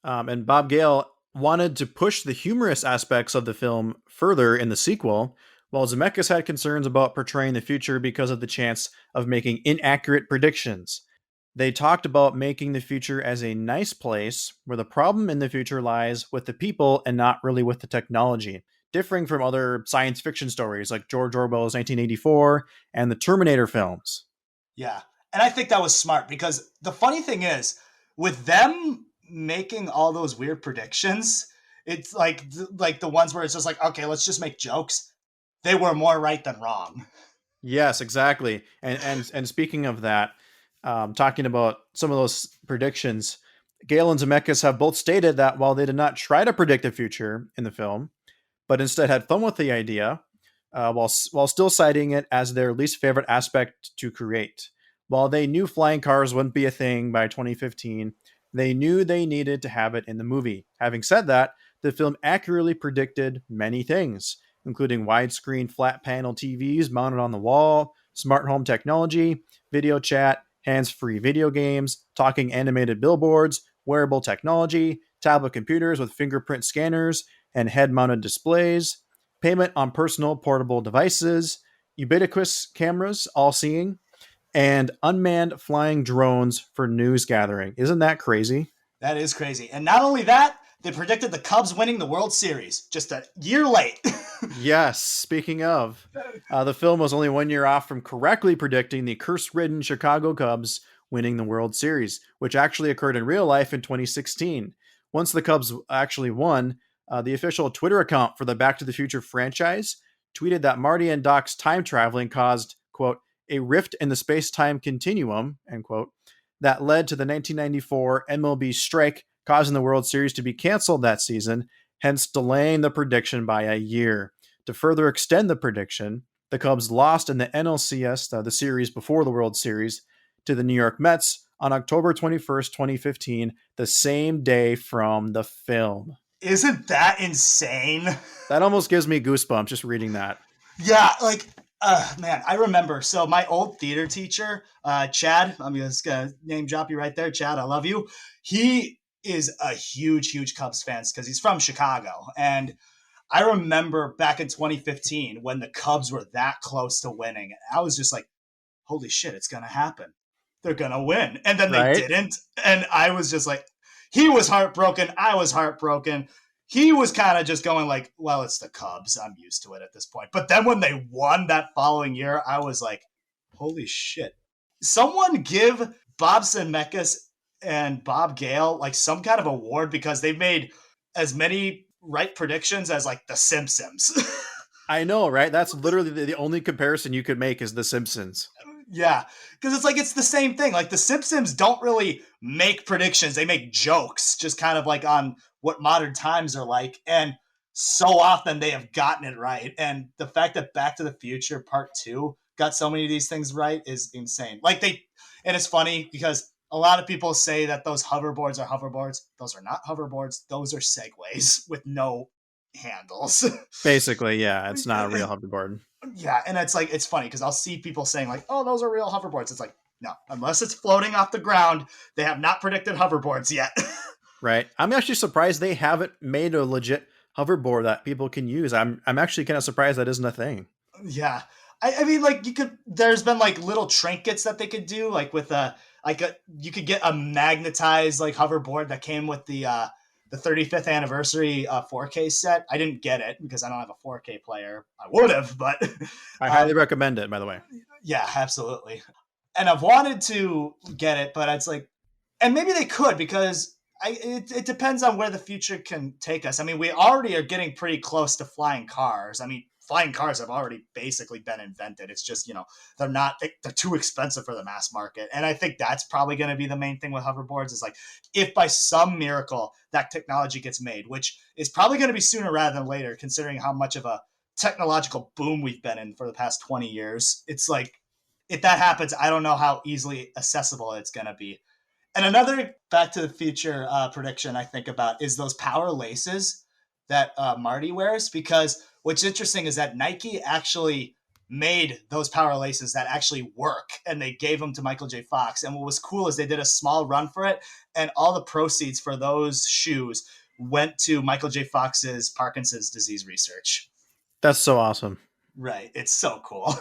And Bob Gale wanted to push the humorous aspects of the film further in the sequel, while Zemeckis had concerns about portraying the future because of the chance of making inaccurate predictions. They talked about making the future as a nice place where the problem in the future lies with the people and not really with the technology, differing from other science fiction stories like George Orwell's 1984 and the Terminator films. Yeah. And I think that was smart because the funny thing is, with them making all those weird predictions, it's like the ones where it's just like, okay, let's just make jokes. They were more right than wrong. Yes, exactly. And speaking of that, talking about some of those predictions, Gale and Zemeckis have both stated that while they did not try to predict the future in the film, but instead had fun with the idea, while still citing it as their least favorite aspect to create. While they knew flying cars wouldn't be a thing by 2015, they knew they needed to have it in the movie. Having said that, the film accurately predicted many things, including widescreen flat panel TVs mounted on the wall, smart home technology, video chat, hands free video games, talking animated billboards, wearable technology, tablet computers with fingerprint scanners and head mounted displays, payment on personal portable devices, ubiquitous cameras, all seeing, and unmanned flying drones for news gathering. Isn't that crazy? That is crazy. And not only that, they predicted the Cubs winning the World Series just a year late. Yes, speaking of, the film was only 1 year off from correctly predicting the curse ridden Chicago Cubs winning the World Series, which actually occurred in real life in 2016. Once the Cubs actually won, the official Twitter account for the Back to the Future franchise tweeted that Marty and Doc's time traveling caused, quote, a rift in the space time continuum, end quote, that led to the 1994 MLB strike, causing the World Series to be canceled that season, hence delaying the prediction by a year. To further extend the prediction, the Cubs lost in the NLCS, the series before the World Series, to the New York Mets on October 21st, 2015, the same day from the film. Isn't that insane? That almost gives me goosebumps just reading that. Yeah, like, man, I remember. So my old theater teacher, Chad, I'm just gonna name drop you right there, Chad. I love you. He is a huge, huge Cubs fan because he's from Chicago, and I remember back in 2015 when the Cubs were that close to winning. I was just like, holy shit, it's gonna happen. They're gonna win, and then they Right? didn't, and I was just like, he was heartbroken. I was heartbroken. He was kind of just going like, well, it's the Cubs. I'm used to it at this point. But then when they won that following year, I was like, holy shit. Someone give Bob Zemeckis and Bob Gale like some kind of award because they've made as many right predictions as like The Simpsons. I know, right? That's literally the only comparison you could make is The Simpsons. Yeah, because it's like it's the same thing. Like the Simpsons don't really make predictions; they make jokes, just kind of like on what modern times are like. And so often they have gotten it right. And the fact that Back to the Future Part Two got so many of these things right is insane. Like and it's funny because a lot of people say that those hoverboards are hoverboards. Those are not hoverboards. Those are segways with no handles. Basically, yeah, it's not a real hoverboard. Yeah, and it's like it's funny because I'll see people saying like, "Oh, those are real hoverboards." It's like, no, unless it's floating off the ground, they have not predicted hoverboards yet. Right? I'm actually surprised they haven't made a legit hoverboard that people can use. I'm actually kind of surprised that isn't a thing. Yeah, I mean, like you could. There's been like little trinkets that they could do, like with you could get a magnetized like hoverboard that came with the 35th anniversary 4K set. I didn't get it because I don't have a 4K player. I would have, but I highly recommend it, by the way. yeah, absolutely. And I've wanted to get it, but it's like, and maybe they could because it depends on where the future can take us. I mean, we already are getting pretty close to flying cars. I mean, flying cars have already basically been invented. It's just, they're too expensive for the mass market. And I think that's probably going to be the main thing with hoverboards is like, if by some miracle that technology gets made, which is probably going to be sooner rather than later, considering how much of a technological boom we've been in for the past 20 years. It's like, if that happens, I don't know how easily accessible it's going to be. And another Back to the Future prediction I think about is those power laces that Marty wears, because what's interesting is that Nike actually made those power laces that actually work, and they gave them to Michael J. Fox. And what was cool is they did a small run for it, and all the proceeds for those shoes went to Michael J. Fox's Parkinson's disease research. That's so awesome. Right. It's so cool.